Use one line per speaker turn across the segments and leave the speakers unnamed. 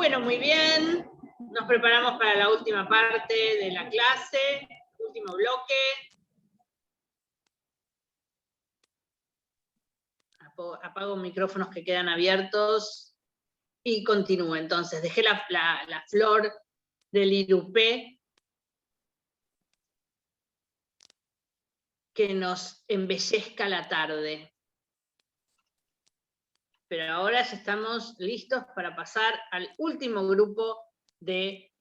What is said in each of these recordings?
Bueno, muy bien. Nos preparamos para la última parte de la clase, último bloque. Apago micrófonos que quedan abiertos y continúo. Entonces, dejé la flor del irupé que nos embellezca la tarde. Pero ahora ya estamos listos para pasar al último grupo de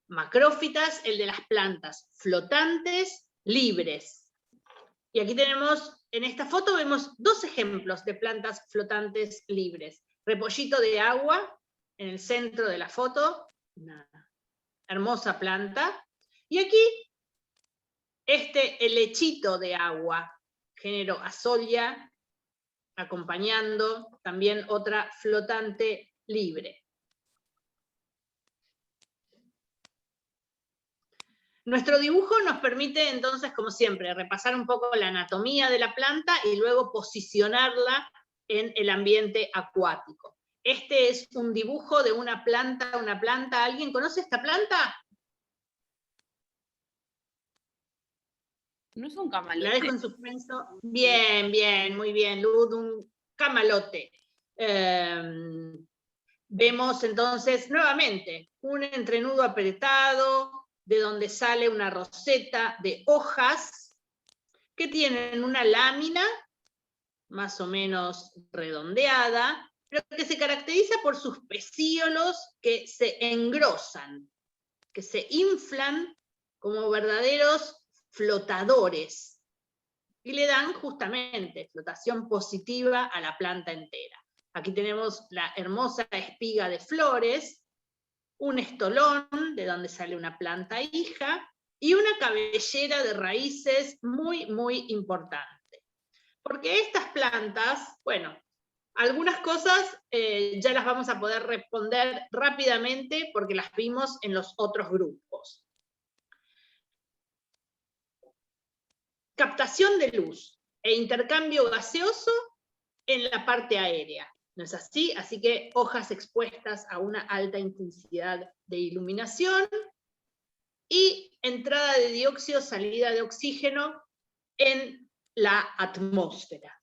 macrófitas, el de las plantas flotantes libres. Y aquí tenemos, en esta foto vemos dos ejemplos de plantas flotantes libres. Repollito de agua, en el centro de la foto, una hermosa planta. Y aquí, helechito de agua, género Azolla, acompañando también otra flotante libre. Nuestro dibujo nos permite entonces, como siempre, repasar un poco la anatomía de la planta y luego posicionarla en el ambiente acuático. Este es un dibujo de una planta. ¿Alguien conoce esta planta?
¿No es un camalote?
La dejo en suspenso. Bien, bien, muy bien, Lud, un camalote. Vemos entonces nuevamente un entrenudo apretado, de donde sale una roseta de hojas que tienen una lámina más o menos redondeada, pero que se caracteriza por sus pecíolos que se engrosan, que se inflan como verdaderos flotadores y le dan justamente flotación positiva a la planta entera. Aquí tenemos la hermosa espiga de flores, un estolón, de donde sale una planta hija, y una cabellera de raíces muy, muy importante. Porque estas plantas, bueno, algunas cosas ya las vamos a poder responder rápidamente porque las vimos en los otros grupos. Captación de luz e intercambio gaseoso en la parte aérea. ¿No es así? Así que hojas expuestas a una alta intensidad de iluminación y entrada de dióxido, salida de oxígeno en la atmósfera.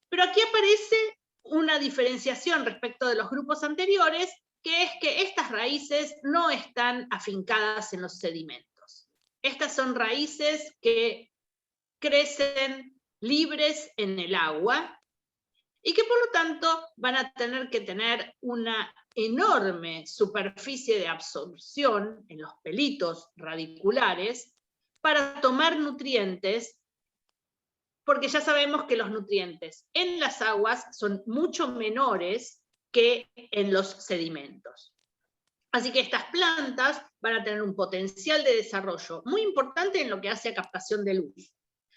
Pero aquí aparece una diferenciación respecto de los grupos anteriores, que es que estas raíces no están afincadas en los sedimentos. Estas son raíces que crecen libres en el agua, y que por lo tanto van a tener que tener una enorme superficie de absorción en los pelitos radiculares para tomar nutrientes, porque ya sabemos que los nutrientes en las aguas son mucho menores que en los sedimentos. Así que estas plantas van a tener un potencial de desarrollo muy importante en lo que hace a captación de luz.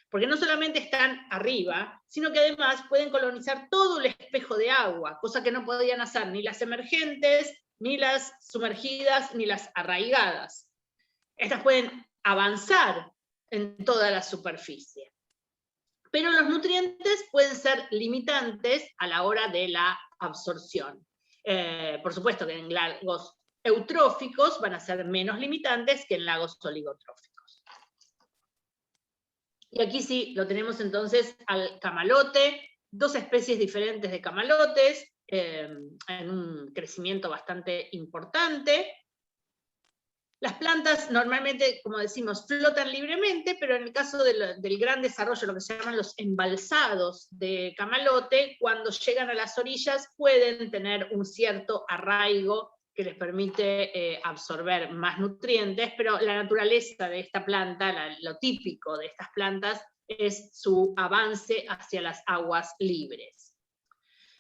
Porque no solamente están arriba, sino que además pueden colonizar todo el espejo de agua, cosa que no podían hacer ni las emergentes, ni las sumergidas, ni las arraigadas. Estas pueden avanzar en toda la superficie. Pero los nutrientes pueden ser limitantes a la hora de la absorción. Por supuesto que en lagos eutróficos van a ser menos limitantes que en lagos oligotróficos. Y aquí sí, lo tenemos entonces al camalote, dos especies diferentes de camalotes, en un crecimiento bastante importante. Las plantas normalmente, como decimos, flotan libremente, pero en el caso del gran desarrollo, lo que se llaman los embalsados de camalote, cuando llegan a las orillas pueden tener un cierto arraigo que les permite absorber más nutrientes, pero la naturaleza de esta planta, lo típico de estas plantas, es su avance hacia las aguas libres.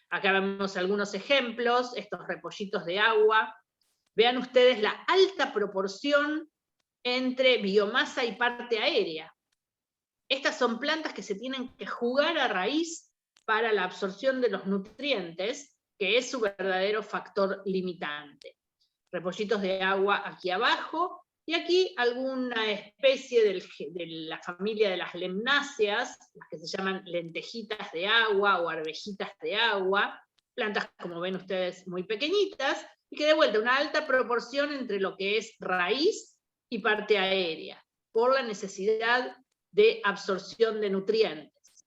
Acá vemos algunos ejemplos, estos repollitos de agua. Vean ustedes la alta proporción entre biomasa y parte aérea. Estas son plantas que se tienen que jugar a raíz para la absorción de los nutrientes, que es su verdadero factor limitante. Repollitos de agua aquí abajo, y aquí alguna especie de la familia de las lemnáceas, las que se llaman lentejitas de agua o arvejitas de agua, plantas, como ven ustedes, muy pequeñitas, y que de vuelta una alta proporción entre lo que es raíz y parte aérea, por la necesidad de absorción de nutrientes.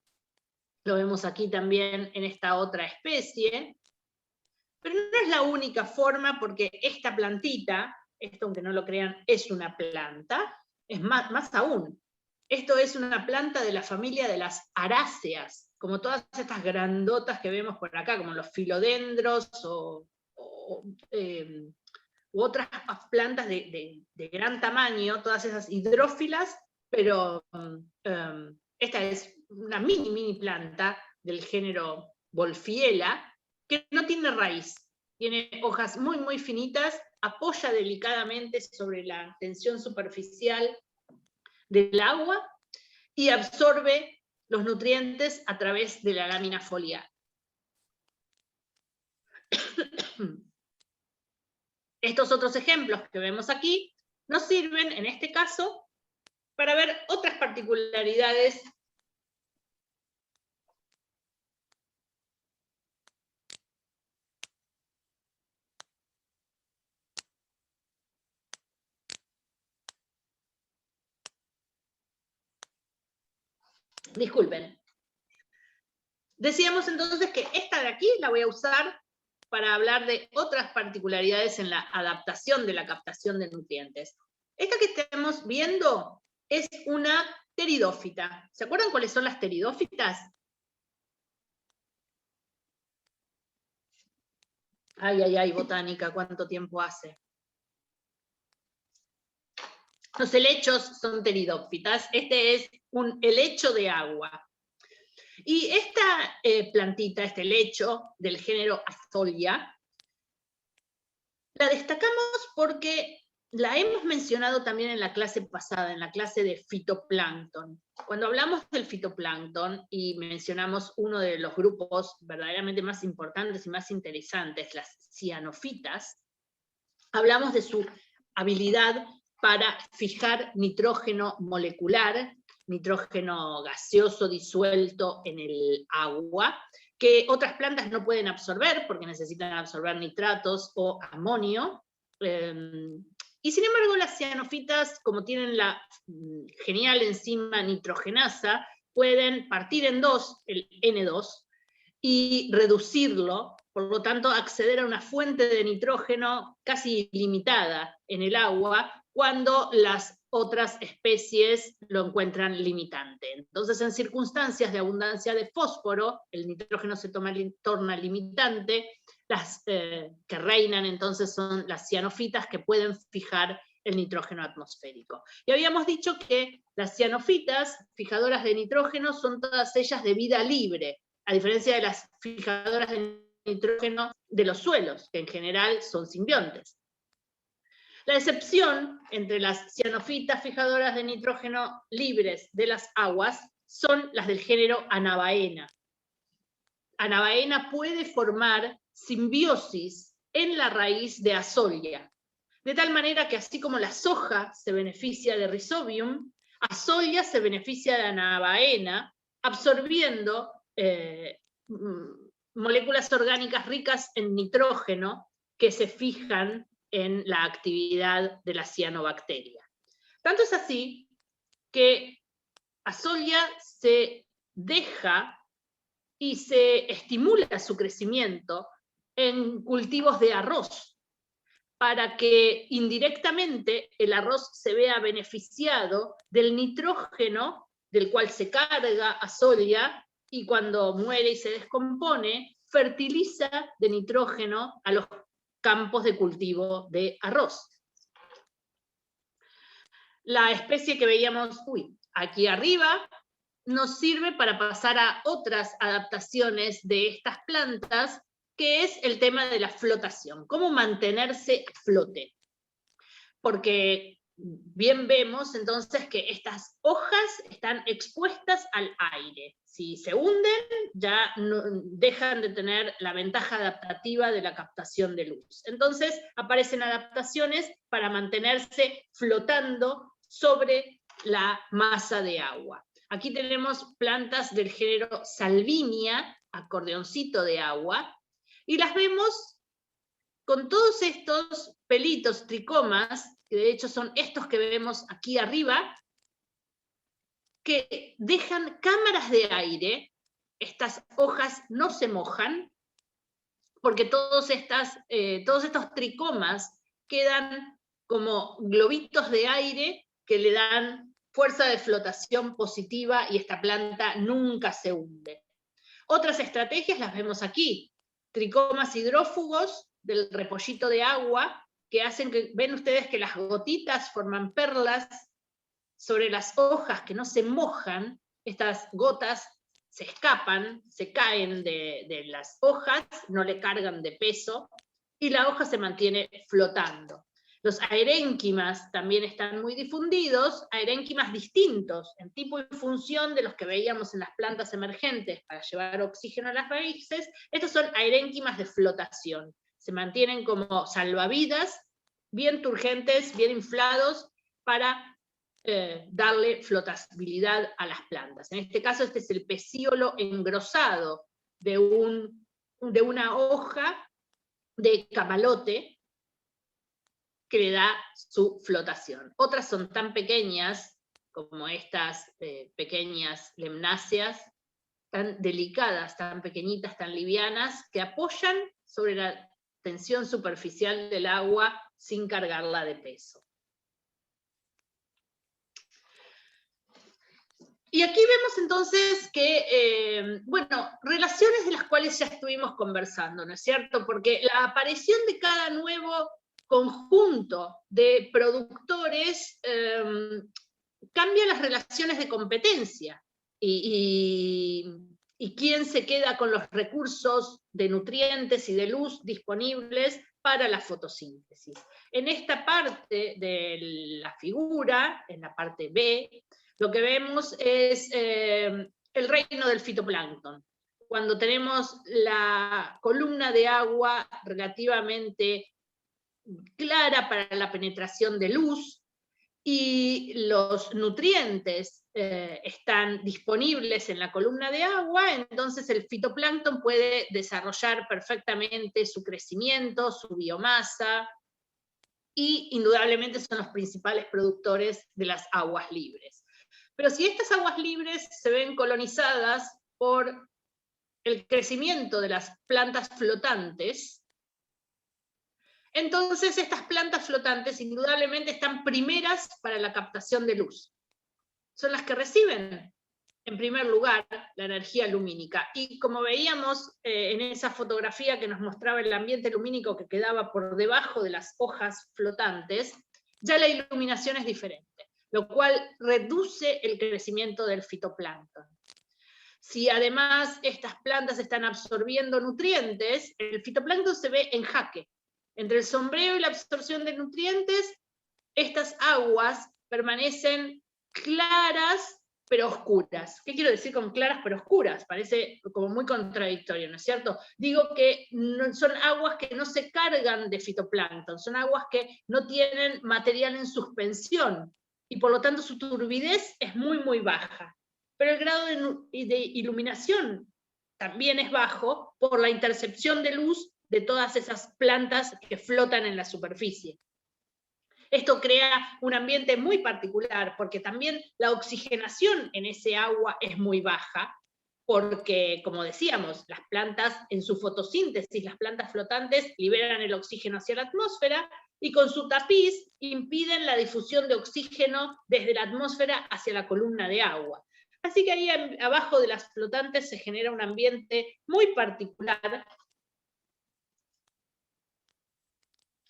Lo vemos aquí también en esta otra especie, pero no es la única forma, porque esta plantita, esto aunque no lo crean, es una planta, es más aún. Esto es una planta de la familia de las aráceas, como todas estas grandotas que vemos por acá, como los filodendros u otras plantas de gran tamaño, todas esas hidrófilas, pero esta es una mini planta del género Wolfiella, que no tiene raíz, tiene hojas muy finitas, apoya delicadamente sobre la tensión superficial del agua y absorbe los nutrientes a través de la lámina foliar. Estos otros ejemplos que vemos aquí nos sirven, en este caso, para ver otras particularidades disculpen. Decíamos entonces que esta de aquí la voy a usar para hablar de otras particularidades en la adaptación de la captación de nutrientes. Esta que estamos viendo es una pteridófita. ¿Se acuerdan cuáles son las pteridófitas? Ay, botánica, ¿cuánto tiempo hace? Los helechos son pteridófitas. Este es un helecho de agua. Y esta plantita, este helecho del género Azolla, la destacamos porque la hemos mencionado también en la clase pasada, en la clase de fitoplancton. Cuando hablamos del fitoplancton y mencionamos uno de los grupos verdaderamente más importantes y más interesantes, las cianofitas, hablamos de su habilidad para fijar nitrógeno molecular, nitrógeno gaseoso disuelto en el agua, que otras plantas no pueden absorber porque necesitan absorber nitratos o amonio. Y sin embargo las cianofitas, como tienen la genial enzima nitrogenasa, pueden partir en dos el N2 y reducirlo, por lo tanto acceder a una fuente de nitrógeno casi ilimitada en el agua, cuando las otras especies lo encuentran limitante. Entonces, en circunstancias de abundancia de fósforo, el nitrógeno se torna limitante, las que reinan entonces son las cianofitas, que pueden fijar el nitrógeno atmosférico. Y habíamos dicho que las cianofitas, fijadoras de nitrógeno, son todas ellas de vida libre, a diferencia de las fijadoras de nitrógeno de los suelos, que en general son simbiontes. La excepción entre las cianofitas fijadoras de nitrógeno libres de las aguas son las del género Anabaena. Anabaena puede formar simbiosis en la raíz de Azolla, de tal manera que así como la soja se beneficia de Rhizobium, Azolla se beneficia de Anabaena, absorbiendo moléculas orgánicas ricas en nitrógeno que se fijan en la actividad de la cianobacteria. Tanto es así que Azolla se deja y se estimula su crecimiento en cultivos de arroz, para que indirectamente el arroz se vea beneficiado del nitrógeno del cual se carga Azolla, y cuando muere y se descompone, fertiliza de nitrógeno a los campos de cultivo de arroz. La especie que veíamos aquí arriba nos sirve para pasar a otras adaptaciones de estas plantas, que es el tema de la flotación, cómo mantenerse a flote. Porque bien vemos entonces que estas hojas están expuestas al aire. Si se hunden, ya no, dejan de tener la ventaja adaptativa de la captación de luz. Entonces aparecen adaptaciones para mantenerse flotando sobre la masa de agua. Aquí tenemos plantas del género Salvinia, acordeoncito de agua, y las vemos con todos estos pelitos, tricomas, que de hecho son estos que vemos aquí arriba, que dejan cámaras de aire. Estas hojas no se mojan, porque todos estos tricomas quedan como globitos de aire que le dan fuerza de flotación positiva y esta planta nunca se hunde. Otras estrategias las vemos aquí. Tricomas hidrófugos del repollito de agua, que hacen que, ven ustedes que las gotitas forman perlas sobre las hojas que no se mojan. Estas gotas se escapan, se caen de las hojas, no le cargan de peso, y la hoja se mantiene flotando. Los aerénquimas también están muy difundidos, aerénquimas distintos en tipo y función de los que veíamos en las plantas emergentes para llevar oxígeno a las raíces. Estos son aerénquimas de flotación, se mantienen como salvavidas, bien turgentes, bien inflados, para darle flotabilidad a las plantas. En este caso, este es el pecíolo engrosado de una hoja de camalote que le da su flotación. Otras son tan pequeñas como estas pequeñas lemnáceas, tan delicadas, tan pequeñitas, tan livianas, que apoyan sobre la tensión superficial del agua sin cargarla de peso. Y aquí vemos entonces que, bueno, relaciones de las cuales ya estuvimos conversando, ¿no es cierto? Porque la aparición de cada nuevo conjunto de productores cambia las relaciones de competencia y quién se queda con los recursos de nutrientes y de luz disponibles para la fotosíntesis. En esta parte de la figura, en la parte B, lo que vemos es el reino del fitoplancton. Cuando tenemos la columna de agua relativamente clara para la penetración de luz y los nutrientes están disponibles en la columna de agua, entonces el fitoplancton puede desarrollar perfectamente su crecimiento, su biomasa, y indudablemente son los principales productores de las aguas libres. Pero si estas aguas libres se ven colonizadas por el crecimiento de las plantas flotantes, entonces estas plantas flotantes indudablemente están primeras para la captación de luz. Son las que reciben, en primer lugar, la energía lumínica. Y como veíamos en esa fotografía que nos mostraba el ambiente lumínico que quedaba por debajo de las hojas flotantes, ya la iluminación es diferente, lo cual reduce el crecimiento del fitoplancton. Si además estas plantas están absorbiendo nutrientes, el fitoplancton se ve en jaque. Entre el sombreo y la absorción de nutrientes, estas aguas permanecen claras pero oscuras. ¿Qué quiero decir con claras pero oscuras? Parece como muy contradictorio, ¿no es cierto? Digo que son aguas que no se cargan de fitoplancton, son aguas que no tienen material en suspensión, y por lo tanto su turbidez es muy, muy baja. Pero el grado de iluminación también es bajo por la intercepción de luz de todas esas plantas que flotan en la superficie. Esto crea un ambiente muy particular, porque también la oxigenación en ese agua es muy baja, porque, como decíamos, las plantas en su fotosíntesis, las plantas flotantes liberan el oxígeno hacia la atmósfera, y con su tapiz impiden la difusión de oxígeno desde la atmósfera hacia la columna de agua. Así que ahí abajo de las flotantes se genera un ambiente muy particular,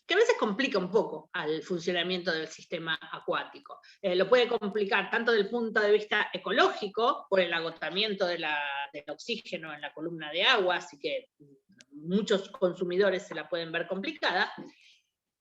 que a veces complica un poco al funcionamiento del sistema acuático. Lo puede complicar tanto desde el punto de vista ecológico, por el agotamiento del oxígeno en la columna de agua, así que muchos consumidores se la pueden ver complicada,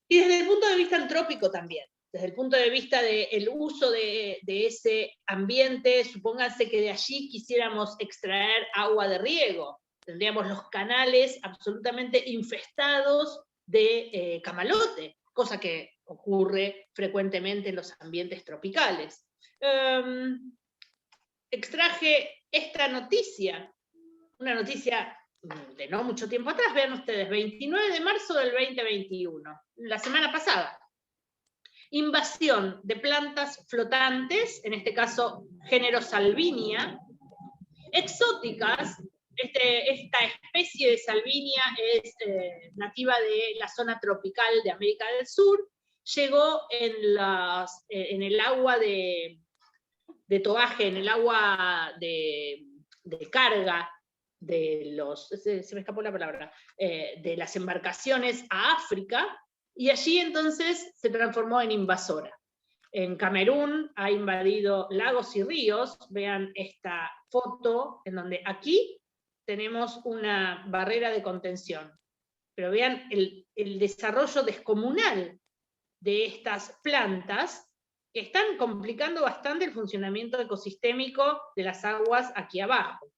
y desde el punto de vista antrópico también. Desde el punto de vista del uso de ese ambiente, supónganse que de allí quisiéramos extraer agua de riego. Tendríamos los canales absolutamente infestados de camalote, cosa que ocurre frecuentemente en los ambientes tropicales. Extraje esta noticia, una noticia de no mucho tiempo atrás, vean ustedes, 29 de marzo del 2021, la semana pasada. Invasión de plantas flotantes, en este caso género Salvinia, exóticas. Esta especie de Salvinia es nativa de la zona tropical de América del Sur, llegó en el agua de tobaje, en el agua de carga de se me escapó la palabra, de las embarcaciones a África, y allí entonces se transformó en invasora. En Camerún ha invadido lagos y ríos. Vean esta foto, en donde aquí tenemos una barrera de contención. Pero vean el desarrollo descomunal de estas plantas, que están complicando bastante el funcionamiento ecosistémico de las aguas aquí abajo.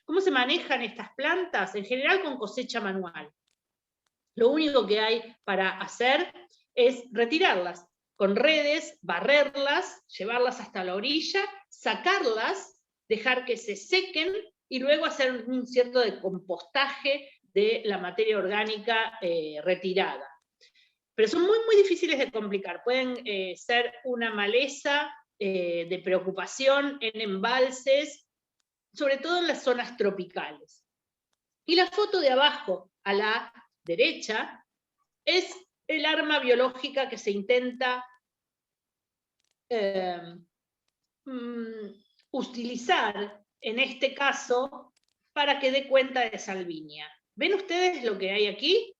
¿Cómo se manejan estas plantas? En general con cosecha manual. Lo único que hay para hacer es retirarlas con redes, barrerlas, llevarlas hasta la orilla, sacarlas, dejar que se sequen y luego hacer un cierto compostaje de la materia orgánica retirada. Pero son muy, muy difíciles de complicar. Pueden ser una maleza de preocupación en embalses, sobre todo en las zonas tropicales. Y la foto de abajo a la derecha es el arma biológica que se intenta utilizar, en este caso, para que dé cuenta de Salvinia. ¿Ven ustedes lo que hay aquí?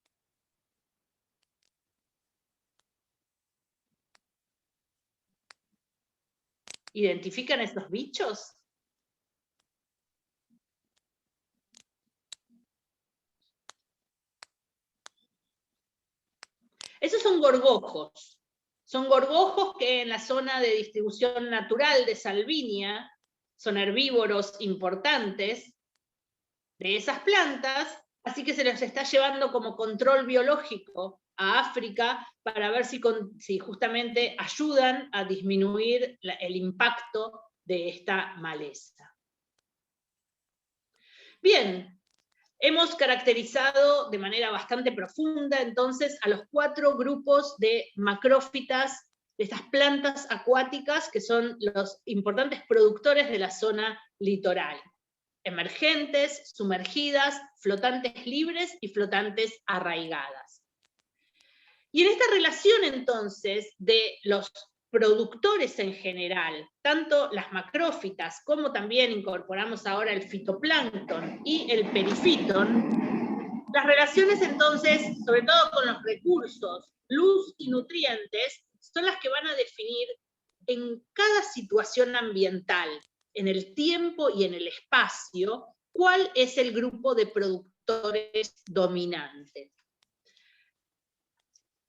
¿Identifican estos bichos? Esos son gorgojos. Son gorgojos que en la zona de distribución natural de Salvinia son herbívoros importantes de esas plantas, así que se los está llevando como control biológico a África para ver si justamente ayudan a disminuir el impacto de esta maleza. Bien. Hemos caracterizado de manera bastante profunda, entonces, a los 4 grupos de macrófitas, de estas plantas acuáticas, que son los importantes productores de la zona litoral. Emergentes, sumergidas, flotantes libres y flotantes arraigadas. Y en esta relación, entonces, de los productores en general, tanto las macrófitas como también incorporamos ahora el fitoplancton y el perifitón, las relaciones entonces, sobre todo con los recursos, luz y nutrientes, son las que van a definir en cada situación ambiental, en el tiempo y en el espacio, cuál es el grupo de productores dominante.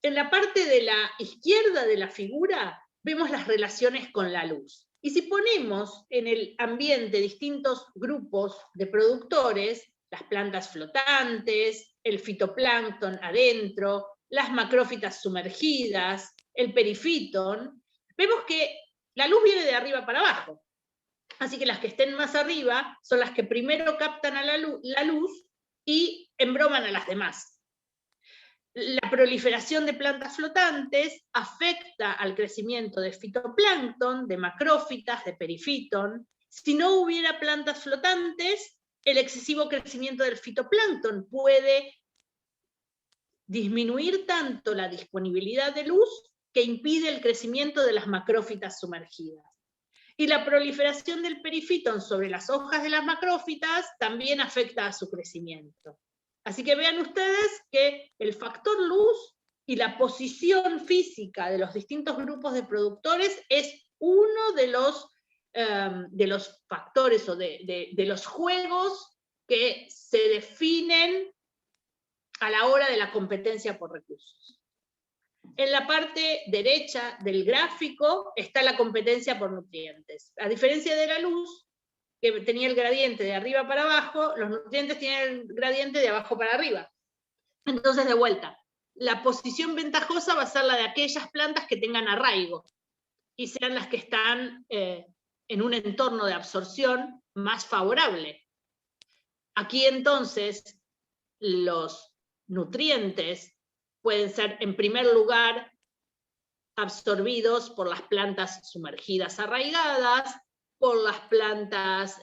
En la parte de la izquierda de la figura vemos las relaciones con la luz. Y si ponemos en el ambiente distintos grupos de productores, las plantas flotantes, el fitoplancton adentro, las macrófitas sumergidas, el perifitón, vemos que la luz viene de arriba para abajo. Así que las que estén más arriba son las que primero captan a la luz y embroman a las demás. La proliferación de plantas flotantes afecta al crecimiento de fitoplancton, de macrófitas, de perifitón. Si no hubiera plantas flotantes, el excesivo crecimiento del fitoplancton puede disminuir tanto la disponibilidad de luz que impide el crecimiento de las macrófitas sumergidas. Y la proliferación del perifitón sobre las hojas de las macrófitas también afecta a su crecimiento. Así que vean ustedes que el factor luz y la posición física de los distintos grupos de productores es uno de los factores o de los juegos que se definen a la hora de la competencia por recursos. En la parte derecha del gráfico está la competencia por nutrientes. A diferencia de la luz, que tenía el gradiente de arriba para abajo, los nutrientes tienen el gradiente de abajo para arriba. Entonces, de vuelta, la posición ventajosa va a ser la de aquellas plantas que tengan arraigo y sean las que están en un entorno de absorción más favorable. Aquí entonces los nutrientes pueden ser, en primer lugar, absorbidos por las plantas sumergidas arraigadas, por las plantas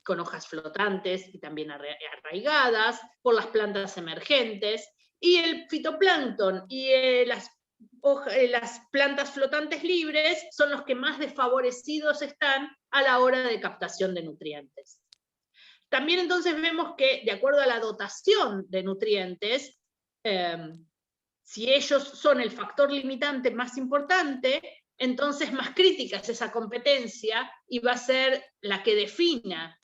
con hojas flotantes y también arraigadas, por las plantas emergentes, y el fitoplancton y las plantas flotantes libres son los que más desfavorecidos están a la hora de captación de nutrientes. También entonces vemos que, de acuerdo a la dotación de nutrientes, si ellos son el factor limitante más importante, entonces más crítica es esa competencia y va a ser la que defina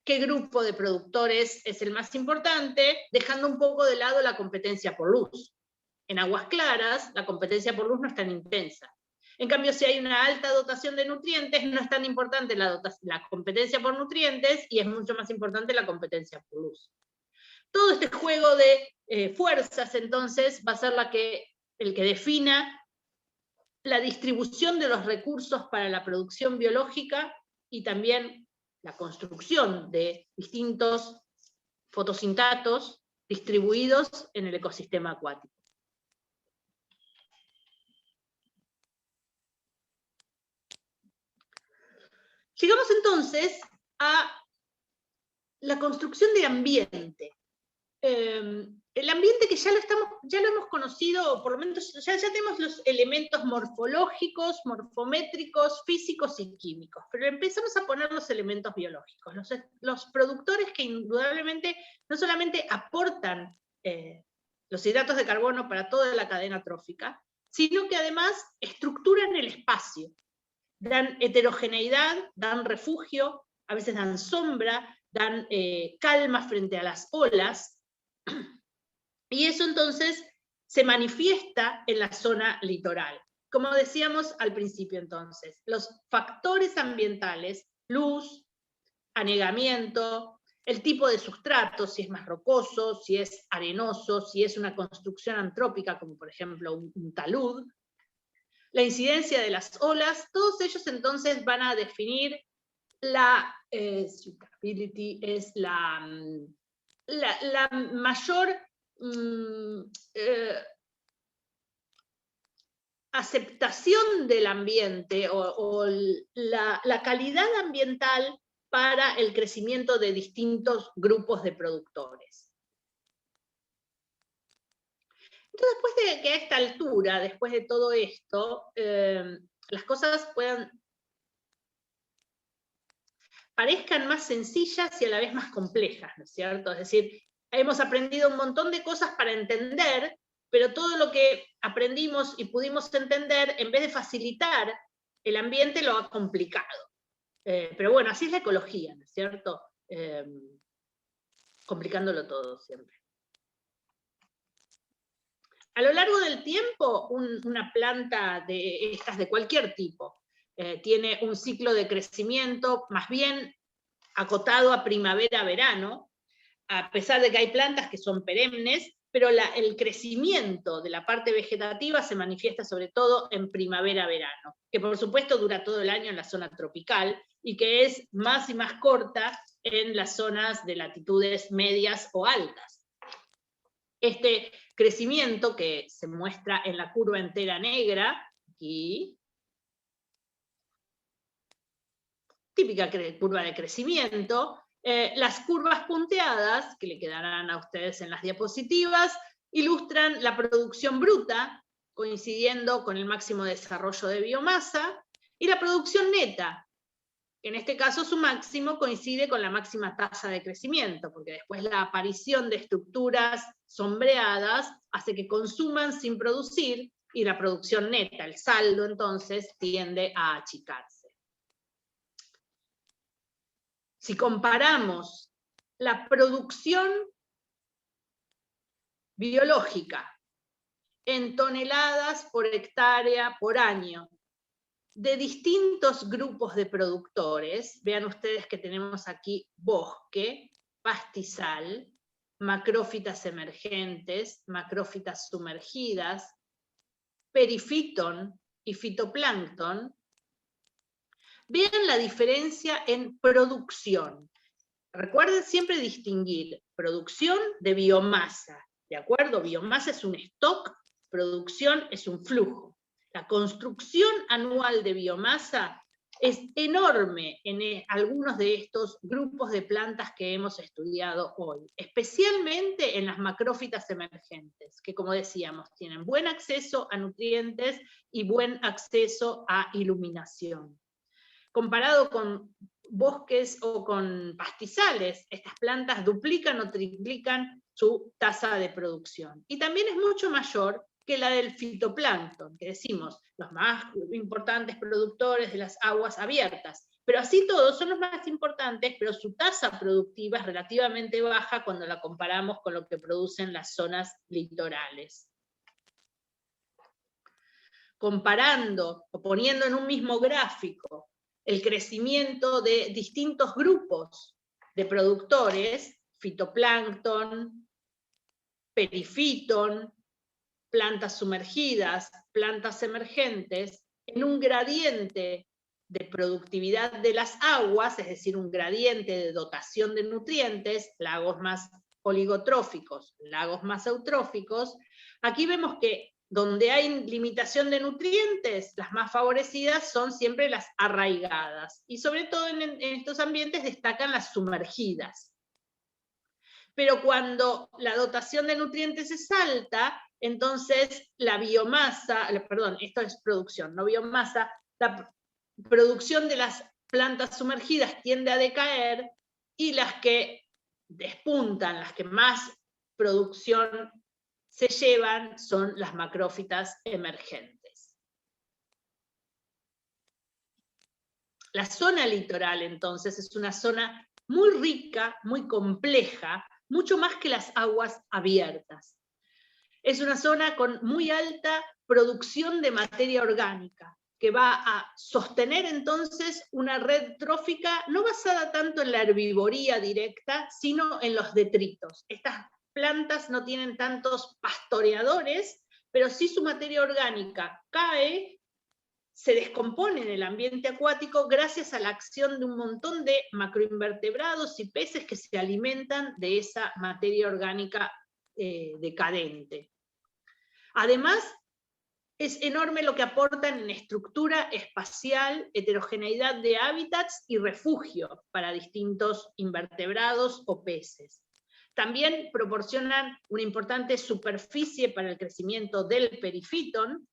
qué grupo de productores es el más importante, dejando un poco de lado la competencia por luz. En aguas claras, la competencia por luz no es tan intensa. En cambio, si hay una alta dotación de nutrientes, no es tan importante la competencia por nutrientes y es mucho más importante la competencia por luz. Todo este juego de fuerzas, entonces, va a ser el que defina la distribución de los recursos para la producción biológica y también la construcción de distintos fotosintatos distribuidos en el ecosistema acuático. Llegamos entonces a la construcción de ambiente. El ambiente que ya lo hemos conocido, o por lo menos ya tenemos los elementos morfológicos, morfométricos, físicos y químicos, pero empezamos a poner los elementos biológicos, los productores que indudablemente no solamente aportan los hidratos de carbono para toda la cadena trófica, sino que además estructuran el espacio, dan heterogeneidad, dan refugio, a veces dan sombra, dan calma frente a las olas, y eso entonces se manifiesta en la zona litoral. Como decíamos al principio entonces, los factores ambientales, luz, anegamiento, el tipo de sustrato, si es más rocoso, si es arenoso, si es una construcción antrópica, como por ejemplo un talud, la incidencia de las olas, todos ellos entonces van a definir la suitability, es la mayor aceptación del ambiente o la calidad ambiental para el crecimiento de distintos grupos de productores. Entonces, después de que a esta altura, después de todo esto, las cosas parezcan más sencillas y a la vez más complejas, ¿no es cierto? Es decir, hemos aprendido un montón de cosas para entender, pero todo lo que aprendimos y pudimos entender, en vez de facilitar el ambiente, lo ha complicado. Pero bueno, así es la ecología, ¿no es cierto? Complicándolo todo siempre. A lo largo del tiempo, una planta de estas de cualquier tipo tiene un ciclo de crecimiento más bien acotado a primavera-verano, a pesar de que hay plantas que son perennes, pero el crecimiento de la parte vegetativa se manifiesta sobre todo en primavera-verano, que por supuesto dura todo el año en la zona tropical y que es más y más corta en las zonas de latitudes medias o altas. Este crecimiento que se muestra en la curva entera negra, aquí, típica curva de crecimiento, las curvas punteadas, que le quedarán a ustedes en las diapositivas, ilustran la producción bruta, coincidiendo con el máximo desarrollo de biomasa, y la producción neta, que en este caso su máximo coincide con la máxima tasa de crecimiento, porque después la aparición de estructuras sombreadas hace que consuman sin producir, y la producción neta, el saldo entonces, tiende a achicarse. Si comparamos la producción biológica en toneladas por hectárea por año de distintos grupos de productores, vean ustedes que tenemos aquí bosque, pastizal, macrófitas emergentes, macrófitas sumergidas, perifitón y fitoplancton, vean la diferencia en producción. Recuerden siempre distinguir producción de biomasa, ¿de acuerdo? Biomasa es un stock, producción es un flujo. La construcción anual de biomasa es enorme en algunos de estos grupos de plantas que hemos estudiado hoy, especialmente en las macrófitas emergentes, que como decíamos, tienen buen acceso a nutrientes y buen acceso a iluminación. Comparado con bosques o con pastizales, estas plantas duplican o triplican su tasa de producción. Y también es mucho mayor que la del fitoplancton, que decimos, los más importantes productores de las aguas abiertas. Pero así todos son los más importantes, pero su tasa productiva es relativamente baja cuando la comparamos con lo que producen las zonas litorales. Comparando o poniendo en un mismo gráfico el crecimiento de distintos grupos de productores, fitoplancton, perifiton, plantas sumergidas, plantas emergentes, en un gradiente de productividad de las aguas, es decir, un gradiente de dotación de nutrientes, lagos más oligotróficos, lagos más eutróficos, aquí vemos que donde hay limitación de nutrientes, las más favorecidas son siempre las arraigadas, y sobre todo en estos ambientes destacan las sumergidas. Pero cuando la dotación de nutrientes es alta, entonces la biomasa, perdón, esto es producción, no biomasa, la producción de las plantas sumergidas tiende a decaer, y las que despuntan, las que más producción se llevan, son las macrófitas emergentes. La zona litoral, entonces, es una zona muy rica, muy compleja, mucho más que las aguas abiertas. Es una zona con muy alta producción de materia orgánica, que va a sostener entonces una red trófica no basada tanto en la herbivoría directa, sino en los detritos. Estas plantas no tienen tantos pastoreadores, pero sí su materia orgánica cae, se descompone en el ambiente acuático gracias a la acción de un montón de macroinvertebrados y peces que se alimentan de esa materia orgánica decadente. Además, es enorme lo que aportan en estructura espacial, heterogeneidad de hábitats y refugio para distintos invertebrados o peces. También proporcionan una importante superficie para el crecimiento del perifiton.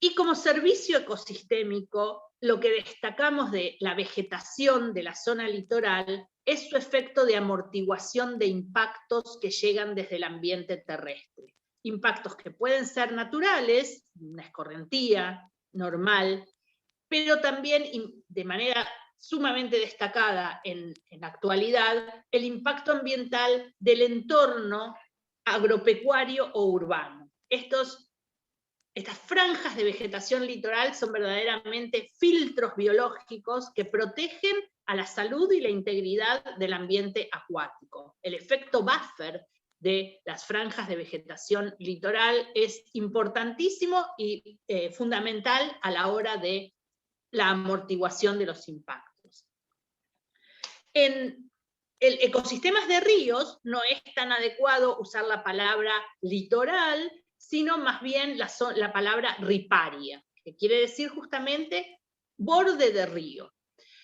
Y como servicio ecosistémico, lo que destacamos de la vegetación de la zona litoral es su efecto de amortiguación de impactos que llegan desde el ambiente terrestre. Impactos que pueden ser naturales, una escorrentía normal, pero también de manera sumamente destacada en la actualidad, el impacto ambiental del entorno agropecuario o urbano. Estas franjas de vegetación litoral son verdaderamente filtros biológicos que protegen a la salud y la integridad del ambiente acuático. El efecto buffer de las franjas de vegetación litoral es importantísimo y fundamental a la hora de la amortiguación de los impactos. En ecosistemas de ríos no es tan adecuado usar la palabra litoral, sino más bien la palabra riparia, que quiere decir justamente borde de río.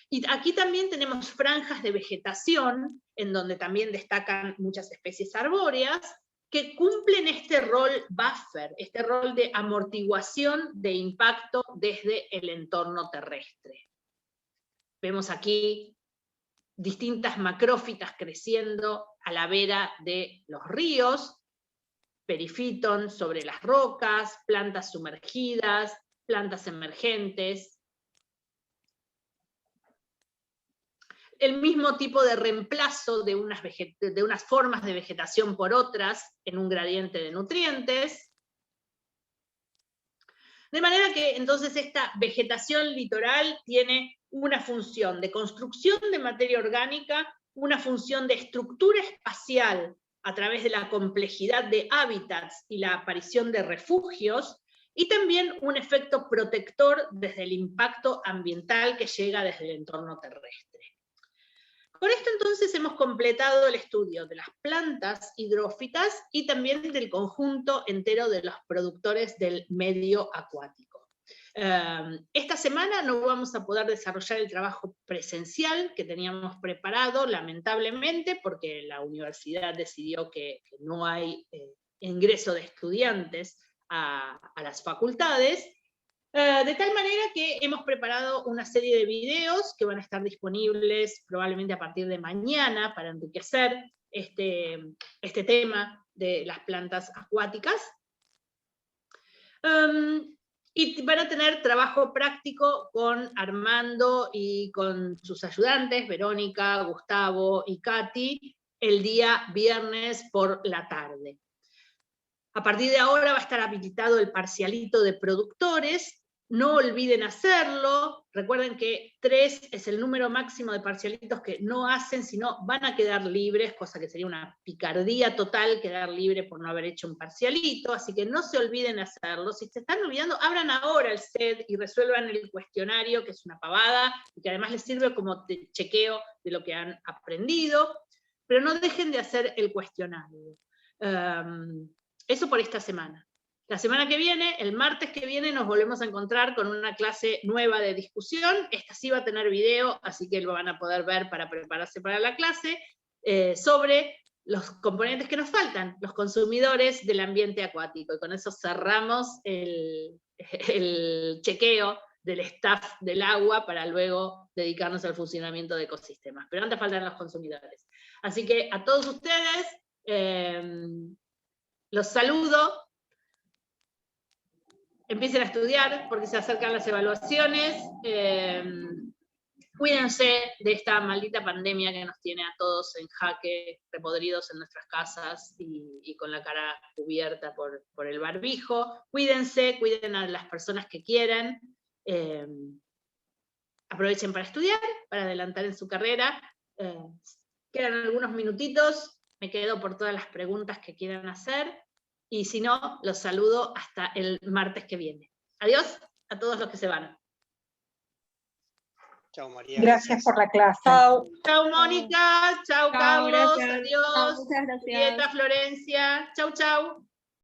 Y aquí también tenemos franjas de vegetación, en donde también destacan muchas especies arbóreas, que cumplen este rol buffer, este rol de amortiguación de impacto desde el entorno terrestre. Vemos aquí distintas macrófitas creciendo a la vera de los ríos, perifiton sobre las rocas, plantas sumergidas, plantas emergentes. El mismo tipo de reemplazo de unas formas de vegetación por otras en un gradiente de nutrientes. De manera que entonces esta vegetación litoral tiene una función de construcción de materia orgánica, una función de estructura espacial a través de la complejidad de hábitats y la aparición de refugios, y también un efecto protector desde el impacto ambiental que llega desde el entorno terrestre. Con esto entonces hemos completado el estudio de las plantas hidrófitas y también del conjunto entero de los productores del medio acuático. Esta semana no vamos a poder desarrollar el trabajo presencial que teníamos preparado, lamentablemente, porque la universidad decidió que no hay ingreso de estudiantes a las facultades, de tal manera que hemos preparado una serie de videos que van a estar disponibles probablemente a partir de mañana para enriquecer este tema de las plantas acuáticas. Y van a tener trabajo práctico con Armando y con sus ayudantes, Verónica, Gustavo y Katy, el día viernes por la tarde. A partir de ahora va a estar habilitado el parcialito de productores. No olviden hacerlo. Recuerden que 3 es el número máximo de parcialitos que no hacen, sino van a quedar libres, cosa que sería una picardía total quedar libre por no haber hecho un parcialito, así que no se olviden hacerlo. Si se están olvidando, abran ahora el set y resuelvan el cuestionario, que es una pavada, y que además les sirve como chequeo de lo que han aprendido, pero no dejen de hacer el cuestionario. Eso por esta semana. La semana que viene, el martes que viene, nos volvemos a encontrar con una clase nueva de discusión. Esta sí va a tener video, así que lo van a poder ver para prepararse para la clase, sobre los componentes que nos faltan, los consumidores del ambiente acuático. Y con eso cerramos el chequeo del staff del agua para luego dedicarnos al funcionamiento de ecosistemas. Pero antes faltan los consumidores. Así que a todos ustedes, los saludo. Empiecen a estudiar porque se acercan las evaluaciones. Cuídense de esta maldita pandemia que nos tiene a todos en jaque, repodridos en nuestras casas y con la cara cubierta por el barbijo. Cuídense, cuiden a las personas que quieran. Aprovechen para estudiar, para adelantar en su carrera. Quedan algunos minutitos, me quedo por todas las preguntas que quieran hacer. Y si no, los saludo hasta el martes que viene. Adiós a todos los que se van.
Chao, María.
Gracias por la clase.
Chao. Chao, Mónica. Chao, Carlos.
Gracias.
Adiós.
Muchas gracias.
Julieta, Florencia. Chau, chau.